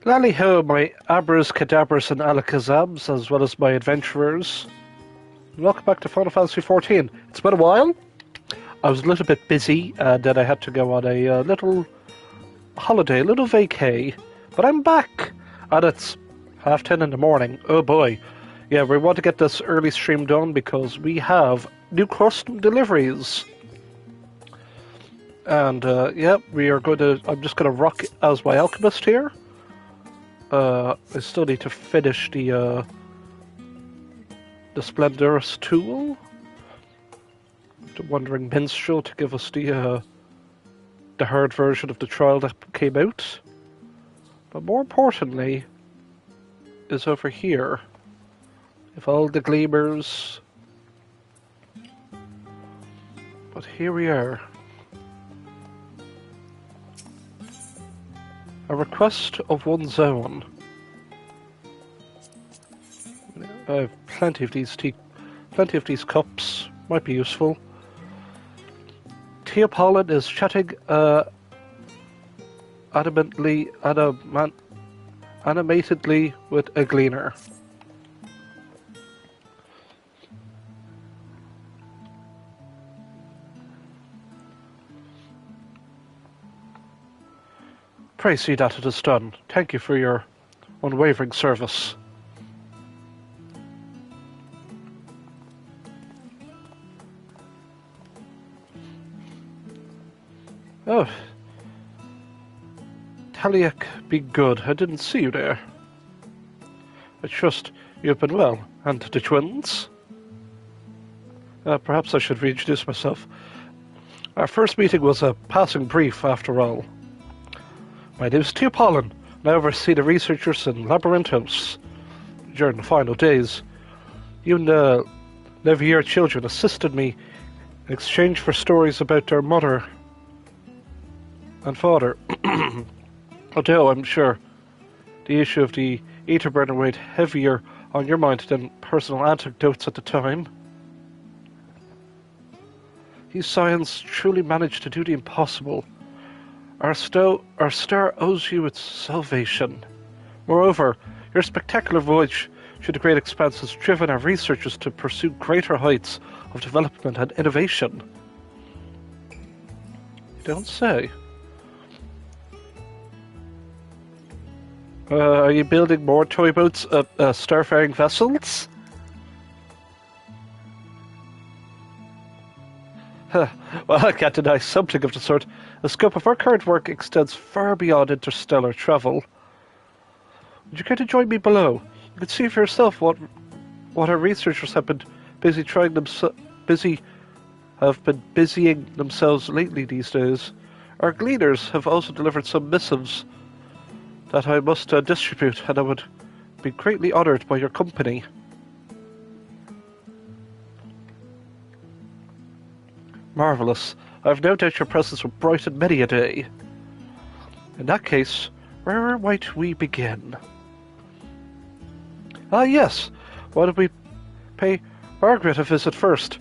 Lali-ho, my abras, cadabras, and alakazams, as well as my adventurers. Welcome back to Final Fantasy XIV. It's been a while. I was a little bit busy, and then I had to go on a little holiday, a little vacay. But I'm back, and it's 10:30 in the morning. Oh boy. Yeah, we want to get this early stream done because we have new custom deliveries. And, yeah, we are going to... I'm just going to rock as my alchemist here. I still need to finish the Splendorous tool. The Wandering Minstrel to give us the hard version of the trial that came out. But more importantly, is over here. If all the gleamers... But here we are. A request of one's own. I have plenty of these cups. Might be useful. Teopolin is chatting animatedly with a gleaner. Pray see that it is done. Thank you for your unwavering service. Oh. Taliak, be good. I didn't see you there. I trust you've been well. And the twins? Perhaps I should reintroduce myself. Our first meeting was a passing brief, after all. My name is Teopolin, and I oversee the researchers in Labyrinthos. During the final days, you and the Levier children assisted me in exchange for stories about their mother and father. Although I'm sure the issue of the ether burner weighed heavier on your mind than personal anecdotes at the time. These science truly managed to do the impossible. Our star owes you its salvation. Moreover, your spectacular voyage through the great expanse has driven our researchers to pursue greater heights of development and innovation. You don't say. Are you building more toy boats, starfaring vessels? Well, I can't deny something of the sort. The scope of our current work extends far beyond interstellar travel. Would you care to join me below? You can see for yourself what our researchers have been busying themselves lately these days. Our gleaners have also delivered some missives that I must distribute, and I would be greatly honoured by your company. Marvellous. I have no doubt your presence will brighten many a day. In that case, where might we begin? Ah, yes. Why don't we pay Margrat a visit first?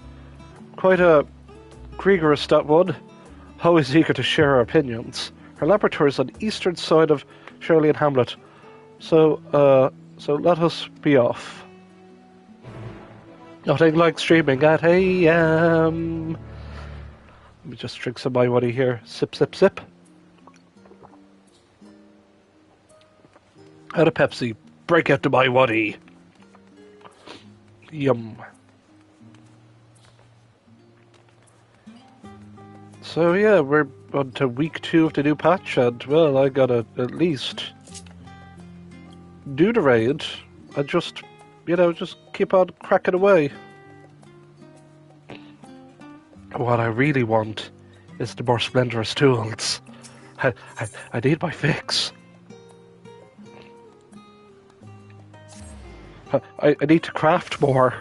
Quite a Gregorous, that one. Always eager to share our opinions. Her laboratory is on the eastern side of Shirley and Hamlet. So let us be off. Nothing like streaming at AM. Let me just drink some my waddy here. Sip, sip, sip. Out of Pepsi. Break out the my waddy. Yum. So yeah, we're on to week 2 of the new patch, and well, I gotta at least do the raid and just keep on cracking away. What I really want is the more Splendorous tools. I need my fix. I need to craft more.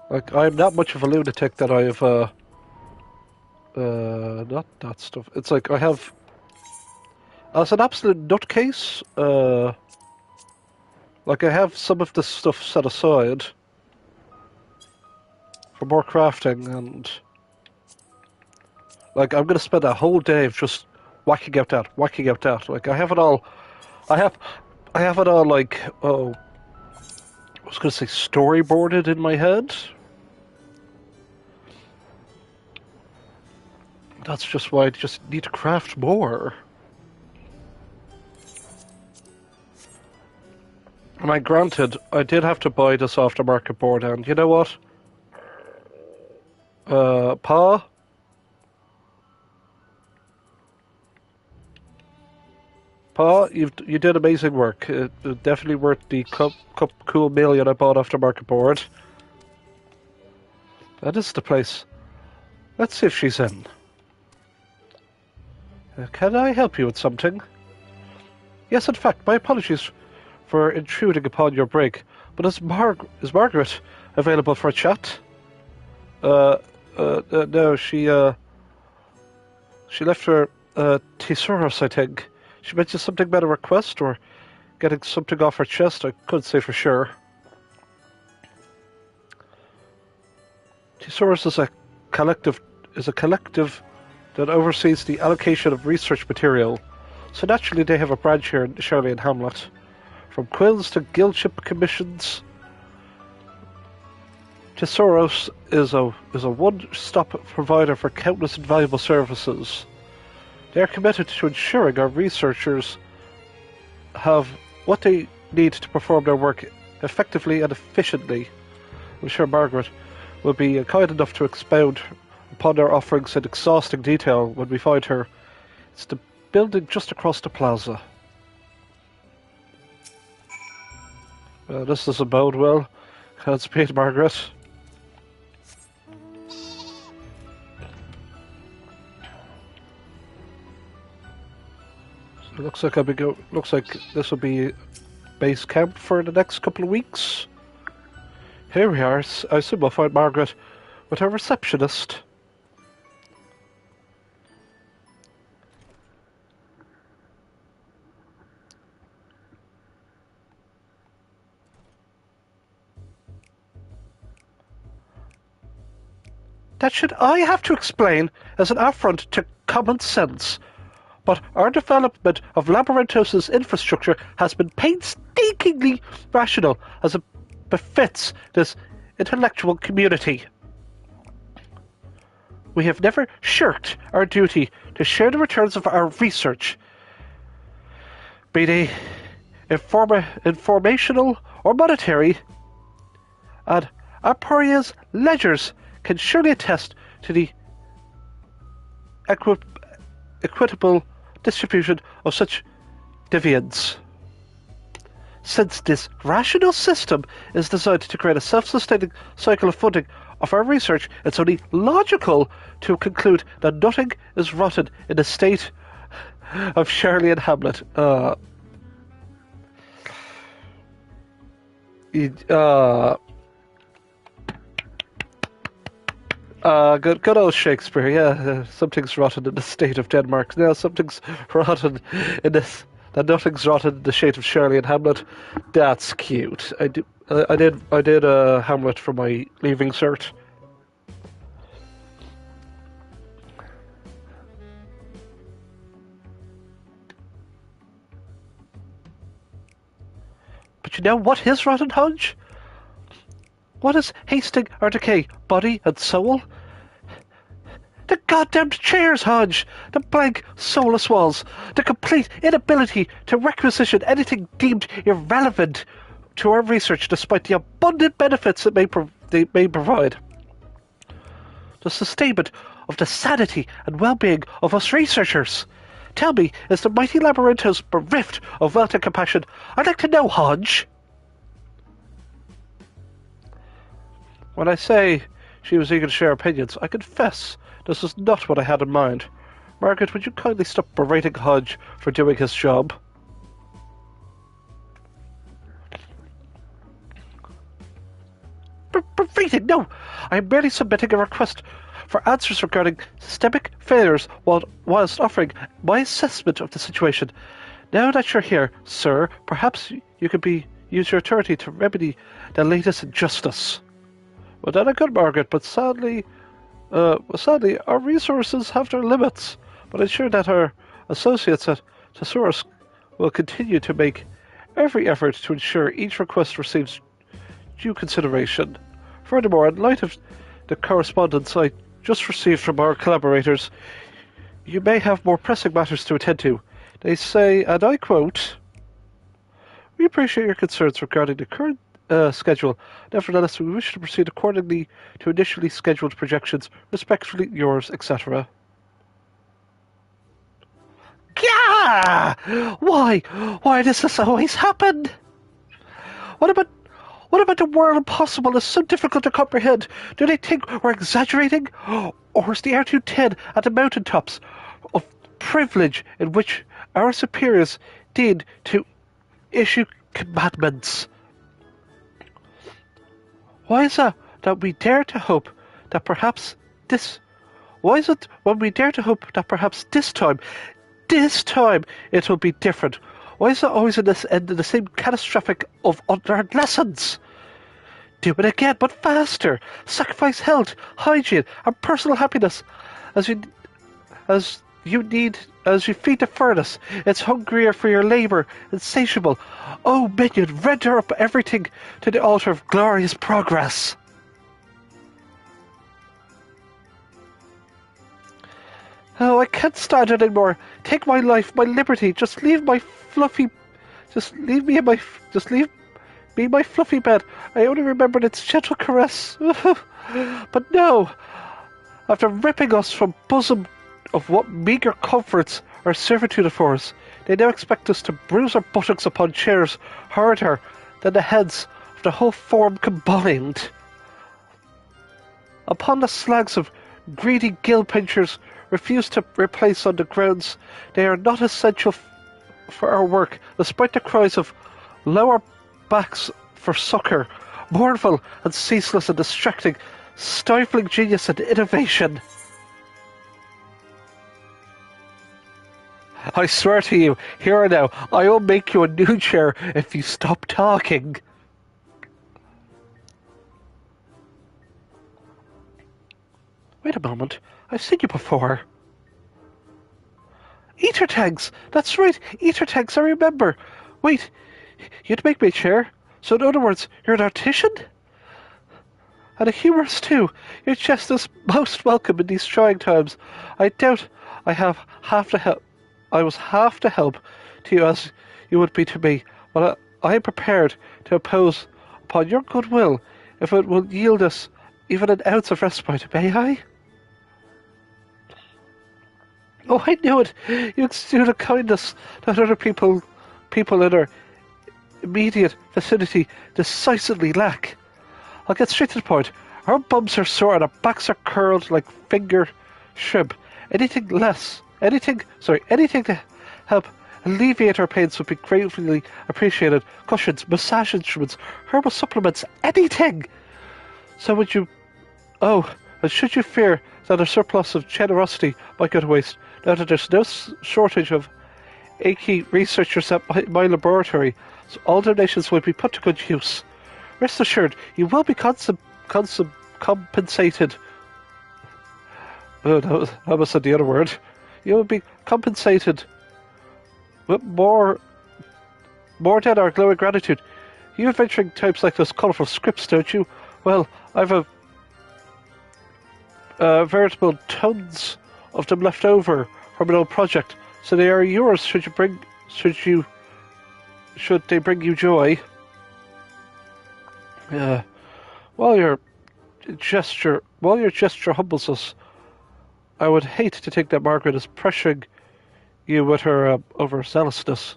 Like, I'm not much of a lunatic that I have, not that stuff. It's like I have, as an absolute nutcase, like I have some of this stuff set aside for more crafting, and like I'm gonna spend a whole day of just whacking out that, whacking out that. Like, I have it all, I have it all, like, oh, I was going to say storyboarded in my head. That's just why I just need to craft more. And granted, I did have to buy this off the market board, and you know what? Pa? Pa, you did amazing work. Definitely worth the cool million I bought off the market board. That is the place. Let's see if she's in. Can I help you with something? Yes, in fact, my apologies for intruding upon your break, but is Margrat available for a chat? No, she left her, thesaurus, I think. She mentioned something about a request, or getting something off her chest, I couldn't say for sure. Thesaurus is a collective that oversees the allocation of research material, so naturally they have a branch here in Shirley and Hamlet. From quills to guildship commissions, Thesaurus is a one-stop provider for countless invaluable services. They are committed to ensuring our researchers have what they need to perform their work effectively and efficiently. I'm sure Margrat will be kind enough to expound upon their offerings in exhausting detail when we find her. It's the building just across the plaza. This doesn't bode well. Godspeed, Margrat. So it looks like looks like this will be base camp for the next couple of weeks. Here we are. I assume we'll find Margrat with her receptionist. That should I have to explain as an affront to common sense. But our development of Labyrinthos' infrastructure has been painstakingly rational as it befits this intellectual community. We have never shirked our duty to share the returns of our research, be they informational or monetary, and Aporia's ledgers can surely attest to the equitable distribution of such dividends. Since this rational system is designed to create a self-sustaining cycle of funding of our research, it's only logical to conclude that nothing is rotten in the state of Shirley and Hamlet. Good old Shakespeare, yeah. Something's rotten in the state of Denmark. No, something's rotten in this. That nothing's rotten in the state of Shirley and Hamlet. That's cute. I did Hamlet for my leaving cert. But you know what is rotten, Hodge? What is hasting our decay, body and soul? The goddamned chairs, Hodge! The blank, soulless walls! The complete inability to requisition anything deemed irrelevant to our research despite the abundant benefits it may provide. The sustainment of the sanity and well-being of us researchers. Tell me, is the mighty Labyrinthos bereft of wealth and compassion? I'd like to know, Hodge! When I say she was eager to share opinions, I confess this is not what I had in mind. Margaret, would you kindly stop berating Hodge for doing his job? Berating? No! I am merely submitting a request for answers regarding systemic failures whilst offering my assessment of the situation. Now that you're here, sir, perhaps you could use your authority to remedy the latest injustice. Well, that I could, Margaret, but sadly, our resources have their limits. But ensure that our Associates at Thesaurus will continue to make every effort to ensure each request receives due consideration. Furthermore, in light of the correspondence I just received from our collaborators, you may have more pressing matters to attend to. They say, and I quote, "We appreciate your concerns regarding the current schedule. Nevertheless, we wish to proceed accordingly to initially scheduled projections. Respectfully yours, etc." Gah! Why? Why does this always happen? What about the world impossible is so difficult to comprehend? Do they think we're exaggerating? Or is the R210 at the mountaintops of privilege in which our superiors deign to issue commandments? Why is it that we dare to hope that perhaps this... Why is it when we dare to hope that perhaps this time it will be different? Why is it always end in the same catastrophic of unlearned lessons? Do it again, but faster. Sacrifice health, hygiene, and personal happiness as you feed the furnace. It's hungrier for your labour, insatiable. Oh, minion, render up everything to the altar of glorious progress. Oh, I can't stand it anymore. Take my life, my liberty. Just leave me in my fluffy bed. I only remembered its gentle caress. But no, after ripping us from bosom of what meagre comforts our servitude affords, they now expect us to bruise our buttocks upon chairs harder than the heads of the whole form combined. Upon the slags of greedy gill pinchers refuse to replace on the grounds they are not essential for our work, despite the cries of lower backs for succour, mournful and ceaseless and distracting, stifling genius and innovation. I swear to you, here and now, I will make you a new chair if you stop talking. Wait a moment, I've seen you before. Ether tags! That's right, ether tags, I remember. Wait, you'd make me a chair? So in other words, you're an artisan? And a humorist too. Your jest is most welcome in these trying times. I doubt I was half the help to you as you would be to me, but I am prepared to impose upon your goodwill if it will yield us even an ounce of respite, may I? Oh, I knew it! You exude a kindness that other people in our immediate vicinity decisively lack. I'll get straight to the point. Our bums are sore and our backs are curled like finger shrimp. Anything to help alleviate our pains would be gratefully appreciated. Cushions, massage instruments, herbal supplements, anything! So would you... Oh, and should you fear that a surplus of generosity might go to waste, now that there's no shortage of achy researchers at my laboratory, so all donations will be put to good use. Rest assured, you will be compensated. Oh, no, I almost said the other word. You will be compensated with more than our glowing gratitude. You adventuring types like those colourful scripts, don't you? Well, I've a veritable tons of them left over from an old project, so they are yours should they bring you joy. While your gesture humbles us, I would hate to think that Margrat is pressuring you with her overzealousness.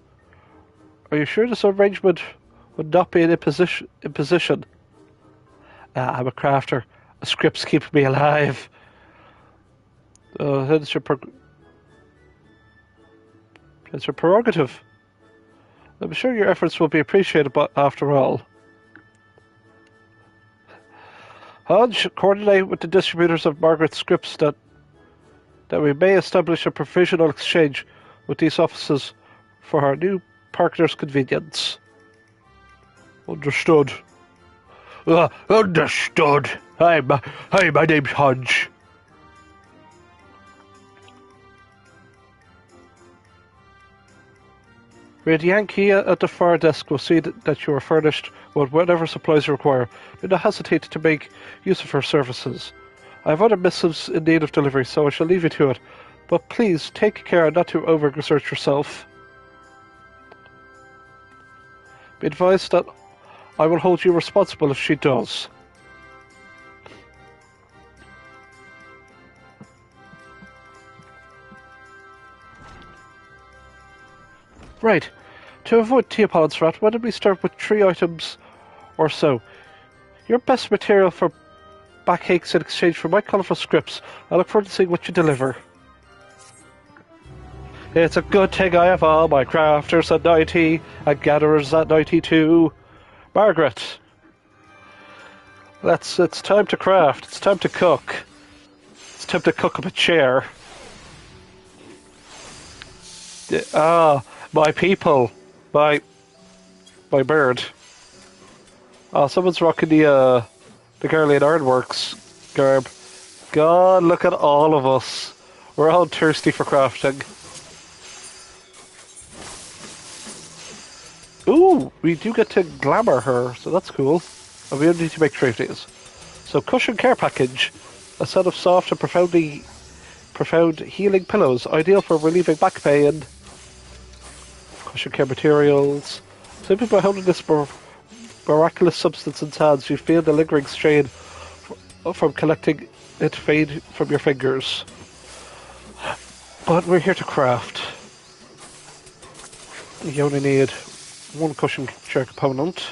Are you sure this arrangement would not be an imposition? I'm a crafter. Scripts keep me alive. That's your prerogative. I'm sure your efforts will be appreciated, but after all. Hodge, coordinate with the distributors of Margrat's scripts that we may establish a provisional exchange with these offices for our new partner's convenience. Understood. Understood. Hi, my name's Hodge. Read Yankee at the far desk will see that you are furnished with whatever supplies you require. Do not hesitate to make use of her services. I have other missives in need of delivery, so I shall leave you to it. But please, take care not to overexert yourself. Be advised that I will hold you responsible if she does. Right. To avoid Teopolin's rat, why don't we start with 3 items or so? Your best material for backaches in exchange for my colourful scripts. I look forward to seeing what you deliver. It's a good thing I have all my crafters at 90 and gatherers at 92. Margrat. It's time to craft. It's time to cook. It's time to cook up a chair. My people. My bird. Someone's rocking the Garlean Ironworks garb. God, look at all of us. We're all thirsty for crafting. Ooh, we do get to glamour her, so that's cool. And we only need to make 3 of these. So, cushion care package. A set of soft and profound healing pillows, ideal for relieving back pain. Cushion care materials. Simply by holding this miraculous substance in hands, you feel the lingering strain from collecting it fade from your fingers. But we're here to craft. You only need 1 cushion chair component.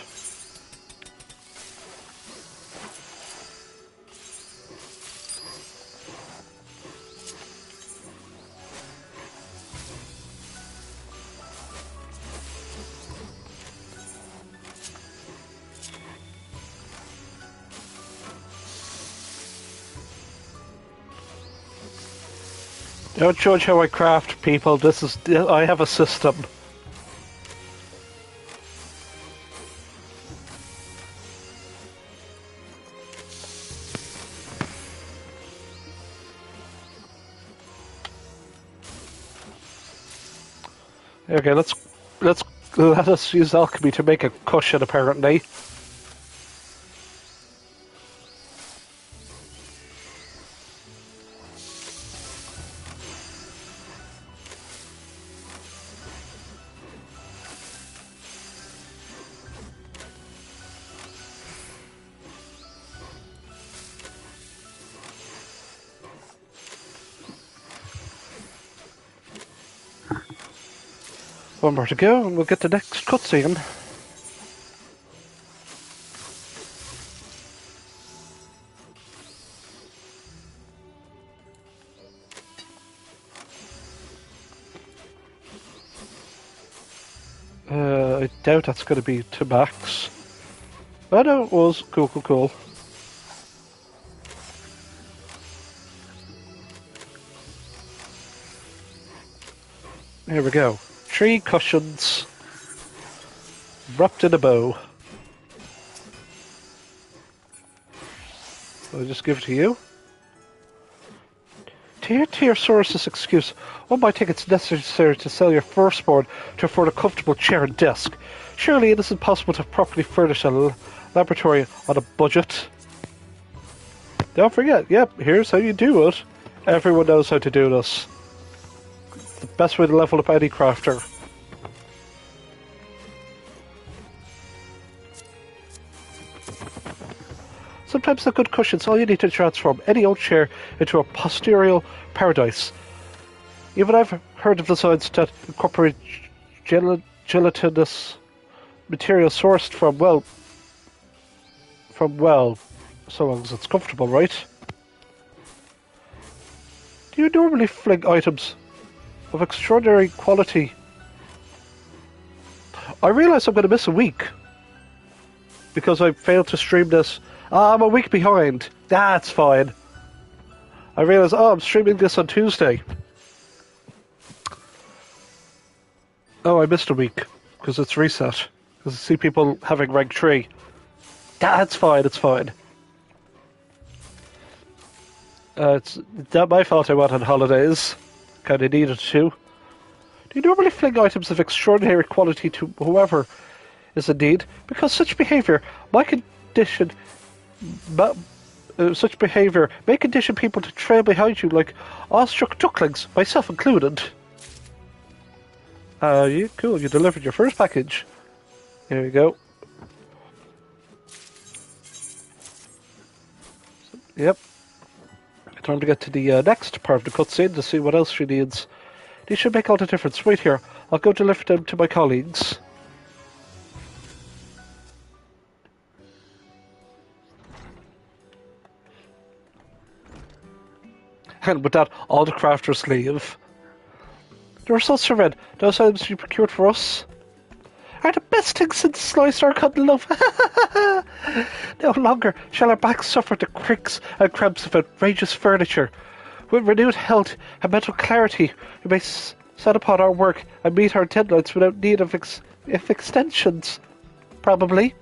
Don't judge how I craft, people. I have a system. Okay, let us use alchemy to make a cushion, apparently. One more to go, and we'll get the next cutscene. I doubt that's going to be to max. Oh no, it was. Cool. Here we go. 3 cushions wrapped in a bow. I'll just give it to you. To hear Tyrannosaurus' excuse, one might think it's necessary to sell your firstborn to afford a comfortable chair and desk. Surely it isn't possible to properly furnish a laboratory on a budget. Don't forget, yep, here's how you do it. Everyone knows how to do this. The best way to level up any crafter. Sometimes the good cushion's all you need to transform any old chair into a posterior paradise. Even I've heard of designs that incorporate gelatinous material sourced from well, so long as it's comfortable, right? Do you normally fling items of extraordinary quality? I realise I'm going to miss a week because I failed to stream this. I'm a week behind. That's fine. I realise, I'm streaming this on Tuesday. Oh, I missed a week because it's reset. Because I see people having rank 3. That's fine, it's fine. It's not my fault I went on holidays. Kinda needed to. Do you normally fling items of extraordinary quality to whoever is in need? Because such behaviour such behaviour may condition people to trail behind you like awestruck ducklings, myself included. Yeah, cool. You delivered your first package. Here you go. Yep. Time to get to the next part of the cutscene to see what else she needs. These should make all the difference. Wait here. I'll go deliver them to my colleagues. And with that, all the crafters leave. The results are read. Those items you procured for us are the best things since sliced our cotton loaf. No longer shall our backs suffer the creaks and cramps of outrageous furniture. With renewed health and mental clarity, we may set upon our work and meet our deadlines without need of extensions. Probably.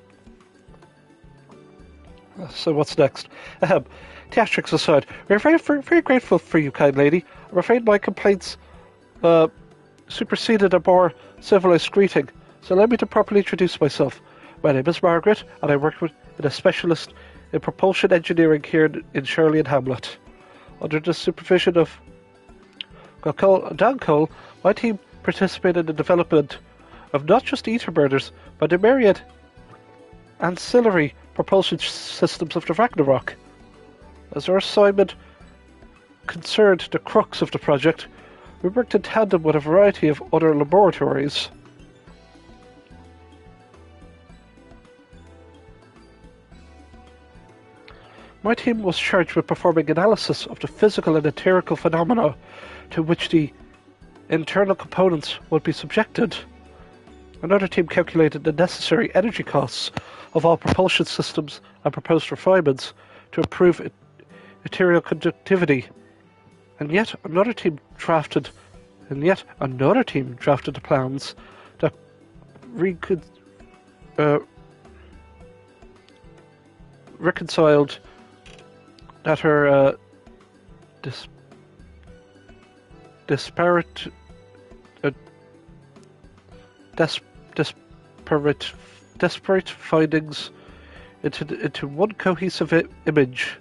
So what's next? Theatrics aside, we're very grateful for you, kind lady. I'm afraid my complaints superseded a more civilized greeting, so allow me to properly introduce myself. My name is Margrat, and I work with a specialist in propulsion engineering here in Shirley and Hamlet. Under the supervision of Dan Cole, my team participated in the development of not just ether burners, but the myriad ancillary propulsion systems of the Ragnarok. As our assignment concerned the crux of the project, we worked in tandem with a variety of other laboratories. My team was charged with performing analysis of the physical and ethereal phenomena to which the internal components would be subjected. Another team calculated the necessary energy costs of all propulsion systems and proposed refinements to improve ethereal conductivity. And yet another team drafted the plans that reconciled that her disparate findings into one cohesive image.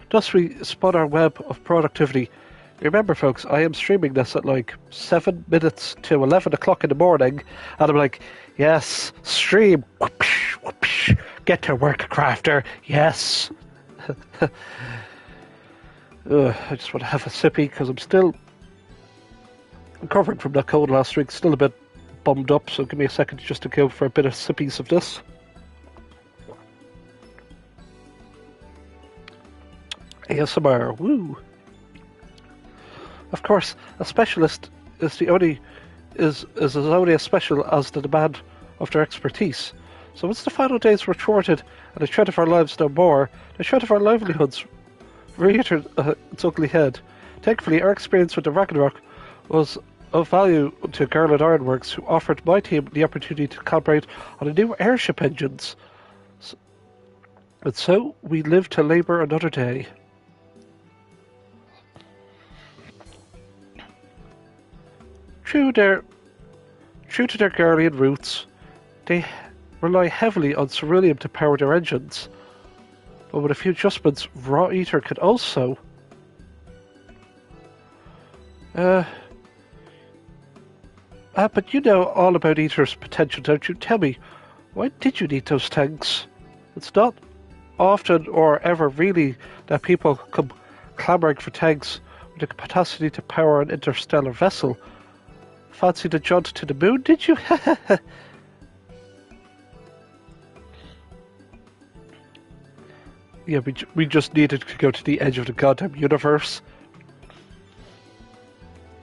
Thus we spun our web of productivity. Remember, folks, I am streaming this at like 7 minutes to 11 o'clock in the morning, and I'm like, yes, stream, whoopsh, whoopsh. Get to work, crafter, yes. I just want to have a sippy because I'm still recovering from that cold last week, still a bit bummed up, so give me a second just to go for a bit of sippies of this. ASMR, woo! Of course, a specialist is only as special as the demand of their expertise. So once the final days were thwarted and the threat of our lives no more, the threat of our livelihoods reared its ugly head. Thankfully, our experience with the Ragnarok was of value to Garland Ironworks, who offered my team the opportunity to collaborate on a new airship engines. And so we lived to labour another day. True to their Garlean roots, they rely heavily on ceruleum to power their engines. But with a few adjustments, raw ether could also... but you know all about ether's potential, don't you? Tell me, why did you need those tanks? It's not often or ever really that people come clamouring for tanks with the capacity to power an interstellar vessel. Fancy the jaunt to the moon, did you? Yeah, we just needed to go to the edge of the goddamn universe.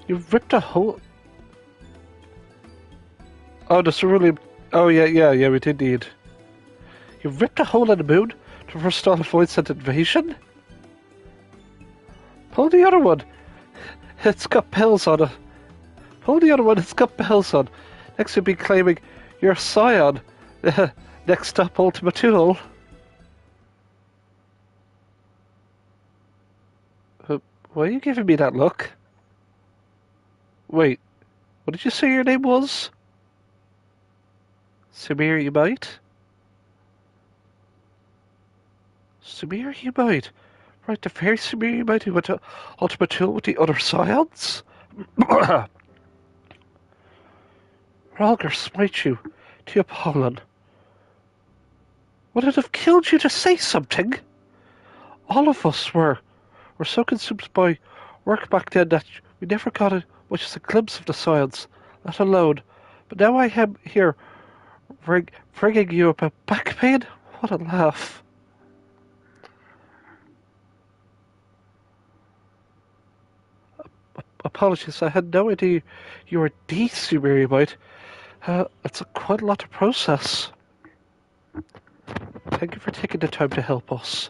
You ripped a hole... Oh, the ceruleum... Oh, yeah, we did need... You ripped a hole in the moon to forestall a void-sent invasion? Pull the other one. It's got bells on it. Pull the other one, it's got bells on. Next you'll be claiming you're Scion. Next stop, Ultima Thule. Why are you giving me that look? Wait, What did you say your name was? Samir, you might? Samir, you might. Right, the very Samir, you might who went to Ultimate Tool with the other science? Ralger smite you, to Apollon. Would it have killed you to say something? All of us were so consumed by work back then that we never got much as a glimpse of the science, let alone. But now I am here, bringing you up a back pain? What a laugh. Apologies, I had no idea you were the Sumerianite. It's quite a lot to process. Thank you for taking the time to help us.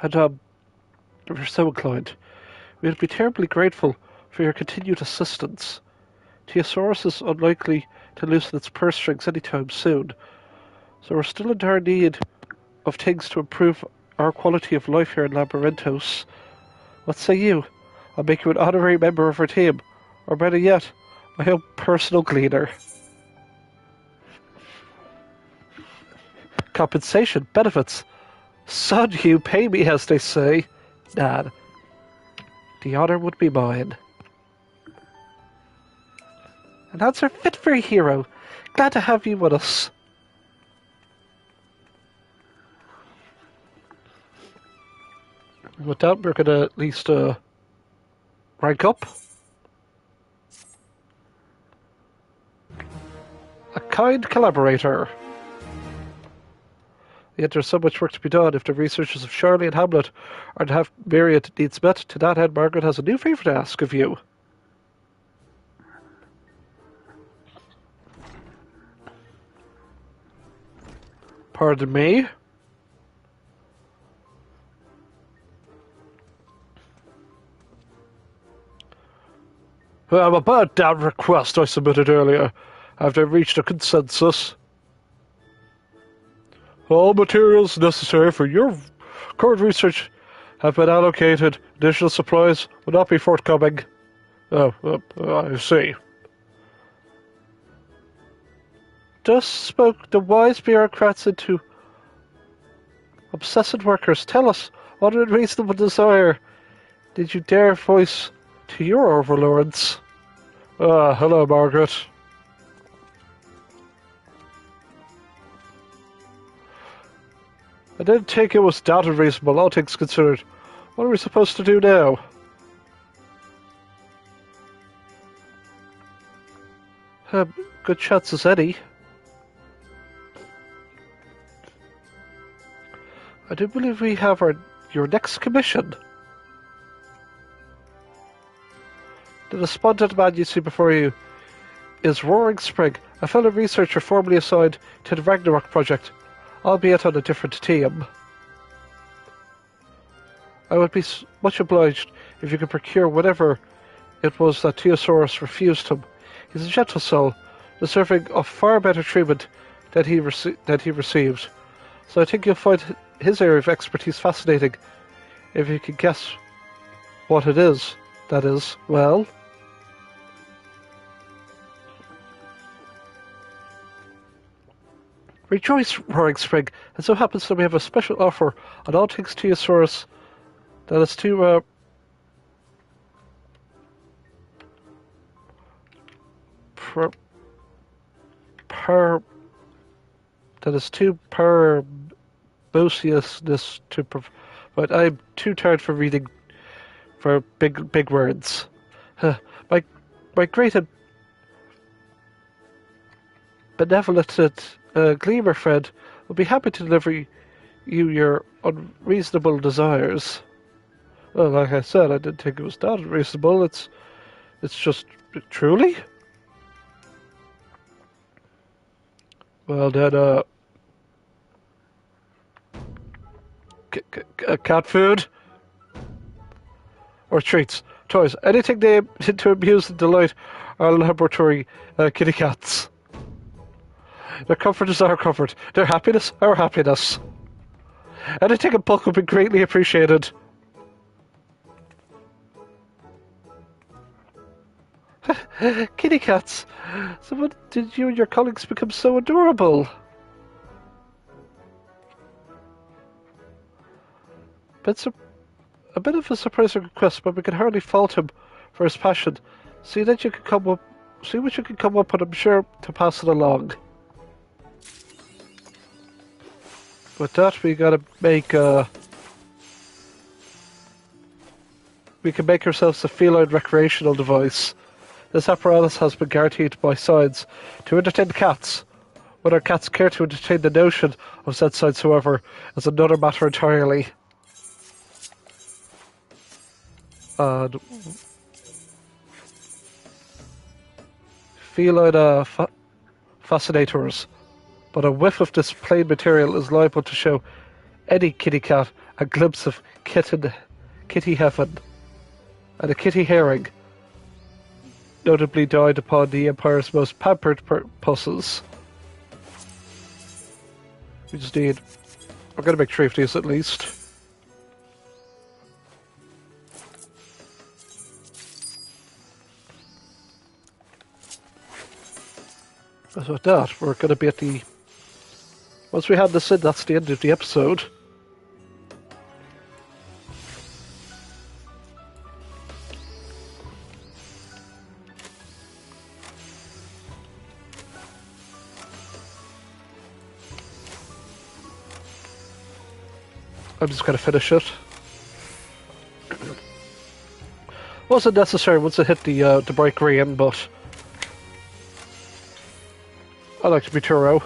And, if you're so inclined, we'd be terribly grateful for your continued assistance. Teosaurus is unlikely to loosen its purse strings anytime soon, so we're still in dire need of things to improve our quality of life here in Labyrinthos. What say you? I'll make you an honorary member of our team, or better yet, my own personal cleaner. Compensation, benefits. Son, you pay me, as they say. Dad, the honor would be mine. An answer fit for a hero. Glad to have you with us. With that, we're going to at least rank up. A kind collaborator. Yet there's so much work to be done. If the researchers of Charlie and Hamlet are to have myriad needs met, to that end, Margaret has a new favour to ask of you. Pardon me? About that request I submitted earlier, have they reached a consensus? All materials necessary for your current research have been allocated. Additional supplies will not be forthcoming. Oh, I see. Thus spoke the wise bureaucrats into obsessed workers. Tell us, what unreasonable desire did you dare voice to your overlords? Hello, Margaret. I didn't think it was that unreasonable, all things considered. What are we supposed to do now? Good chances any. I do believe we have your next commission. The despondent man you see before you is Roaring Spring, a fellow researcher formerly assigned to the Ragnarok project, albeit on a different team. I would be much obliged if you could procure whatever it was that Teosaurus refused him. He's a gentle soul, deserving of far better treatment than he received. So I think you'll find his area of expertise fascinating. If you can guess what it is, that is, well... Rejoice, Roaring Spring. It so happens that we have a special offer on all things Teosaurus that is too, that is too verbosiousness to but I'm too tired for reading for big words. My great and benevolent Gleamer friend will be happy to deliver you your unreasonable desires. Well, like I said, I didn't think it was that unreasonable. It's just truly. Well then, cat food or treats, toys, anything they to amuse and delight our laboratory kitty cats. Their comfort is our comfort. Their happiness, our happiness. Anything in bulk would be greatly appreciated. Kitty cats! So what did you and your colleagues become so adorable? It's a bit of a surprising request, but we can hardly fault him for his passion. See what you can come up with, I'm sure to pass it along. With that, we gotta make, we can make ourselves a feline recreational device. This apparatus has been guaranteed by science to entertain cats. Whether cats care to entertain the notion of said science, however, is another matter entirely. And feline fascinators, but a whiff of this plain material is liable to show any kitty cat a glimpse of kitty heaven, and a kitty herring notably died upon the Empire's most pampered pusses. We just need... we're going to make 3 of these at least. So with that, we're going to be at the... once we have this in, that's the end of the episode. I'm just going to finish it. Wasn't necessary once it hit the bright green, but I like to be thorough.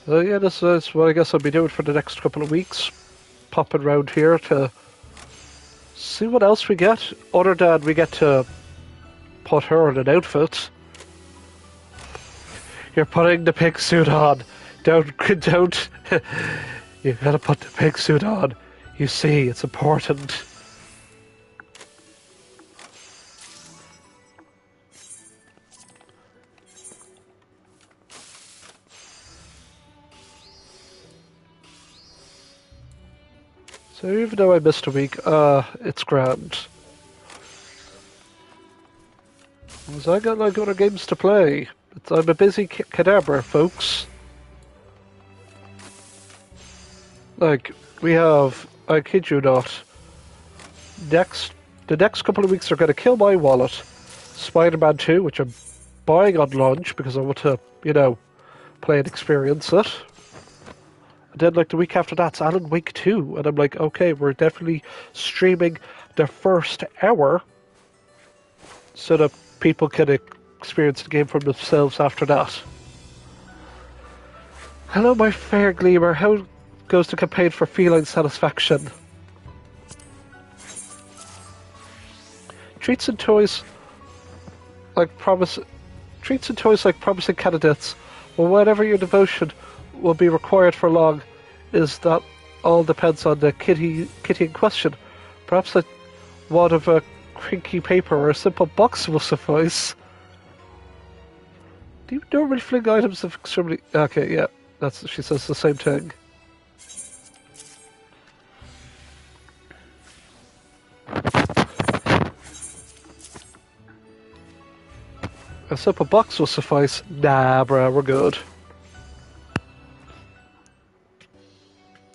So yeah, this is what I guess I'll be doing for the next couple of weeks. Popping around here to see what else we get, other than we get to put her in an outfit. You're putting the pig suit on. Don't. You gotta put the pig suit on. You see, it's important. So even though I missed a week, it's grand. Because I got like other games to play. I'm a busy cadaver, folks. Like, we have, I kid you not, the next couple of weeks are going to kill my wallet. Spider-Man 2, which I'm buying on launch because I want to, you know, play and experience it. And then, like, the week after that's Alan Wake 2. And I'm like, okay, we're definitely streaming the first hour so that people can experience the game for themselves after that. Hello, my fair gleamer. How goes the campaign for feline satisfaction? Treats and toys like promising candidates. Well, whatever your devotion will be required for long, is that all depends on the kitty in question. Perhaps a wad of a crinky paper or a simple box will suffice. Do you normally fling items of extremely... okay, yeah, she says the same thing. A simple box will suffice. Nah, bruh, we're good.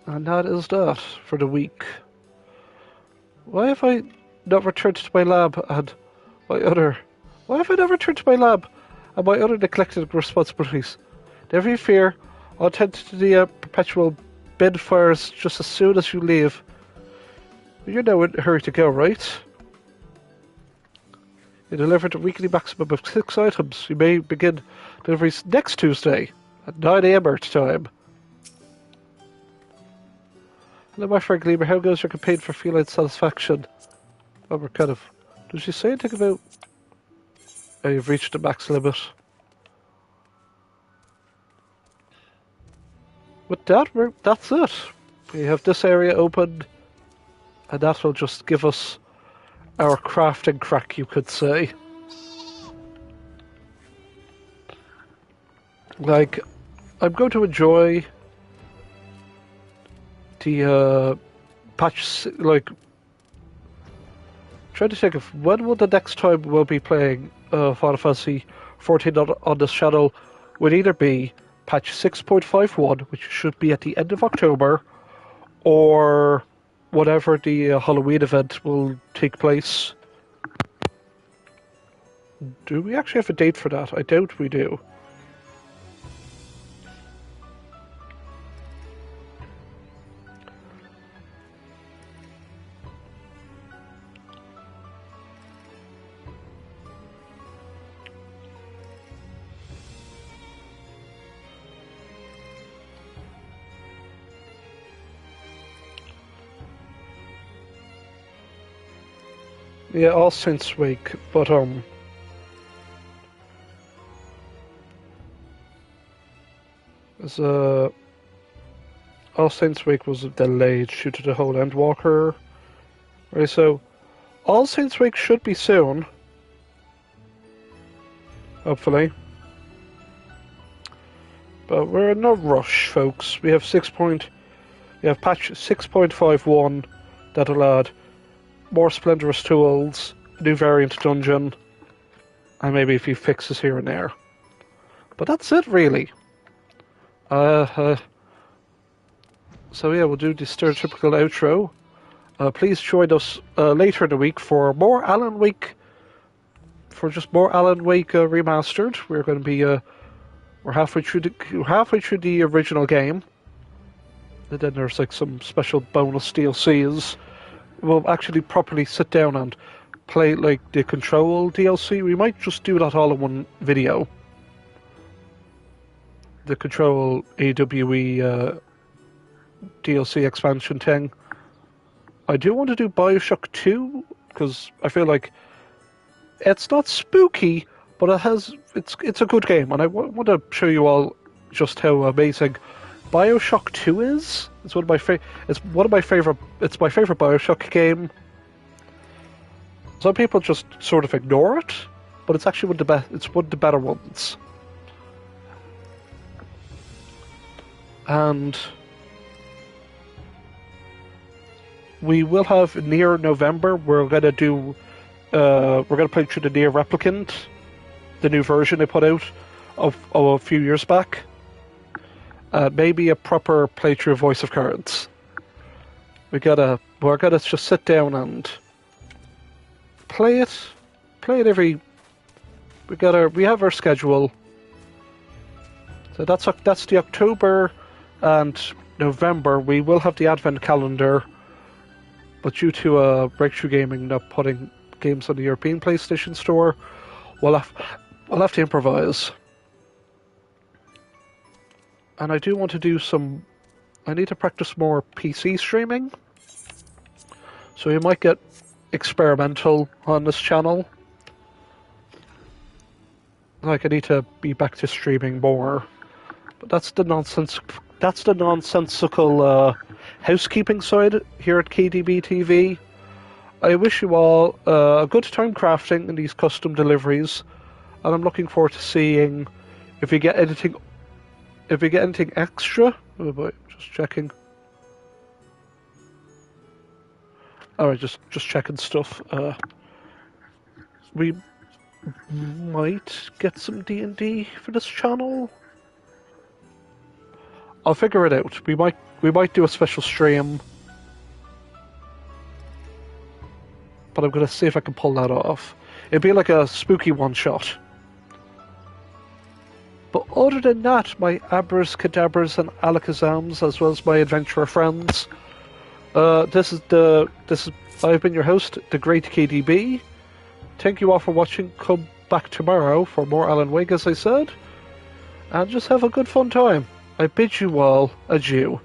And that is that for the week. Why have I not returned to my lab and my other... why have I not returned to my lab and my other neglected responsibilities? Never you fear, I'll attend to the perpetual bin fires just as soon as you leave. You're now in a hurry to go, right? You delivered a weekly maximum of 6 items. You may begin deliveries next Tuesday at 9 AM Earth time. Hello, my friend Gleamer. How goes your campaign for feline satisfaction? Oh, we're kind of... did she say anything about... oh, you've reached the max limit. With that, that's it. We have this area open, and that will just give us our crafting crack, you could say. Like, I'm going to enjoy the like. Trying to think of when will the next time we'll be playing Final Fantasy 14 on this channel would either be patch 6.51, which should be at the end of October, or whatever the Halloween event will take place. Do we actually have a date for that? I doubt we do. Yeah, All Saints Week, but as All Saints Week was delayed due to the whole Endwalker. Right, so All Saints Week should be soon, hopefully. But we're in no rush, folks. We have patch 6.51 that'll add more Splendorous tools, new variant dungeon, and maybe a few fixes here and there. But that's it, really. So yeah, we'll do the stereotypical outro. Please join us later in the week for more Alan Wake. For just more Alan Wake remastered. We're going to be we're halfway through the original game, and then there's like some special bonus DLCs. We'll actually properly sit down and play like the Control DLC. We might just do that all in one video. The Control AWE DLC expansion thing. I do want to do Bioshock 2 because I feel like it's not spooky, but it's a good game, and I want to show you all just how amazing Bioshock 2 is. It's my favorite Bioshock game. Some people just sort of ignore it, but it's actually one of the better ones. And we will have Nier November. We're gonna play through the Nier Replicant, the new version they put out of a few years back. Maybe a proper playthrough of Voice of Cards. We're gonna just sit down and play it. We have our schedule. So that's the October and November. We will have the Advent calendar, but due to Breakthrough Gaming not putting games on the European PlayStation Store, we'll have to improvise. And I do want to do I need to practice more PC streaming. So we might get experimental on this channel. Like, I need to be back to streaming more. But that's the nonsensical housekeeping side here at KDB TV. I wish you all a good time crafting in these custom deliveries. And I'm looking forward to seeing if we get anything extra. Oh boy, just checking. Alright, just checking stuff. We might get some D&D for this channel. I'll figure it out. We might do a special stream. But I'm gonna see if I can pull that off. It'd be like a spooky one-shot. But other than that, my Abras, Cadabras, and Alakazams, as well as my adventurer friends, I've been your host, the Great KDB. Thank you all for watching. Come back tomorrow for more Alan Wake, as I said, and just have a good fun time. I bid you all adieu.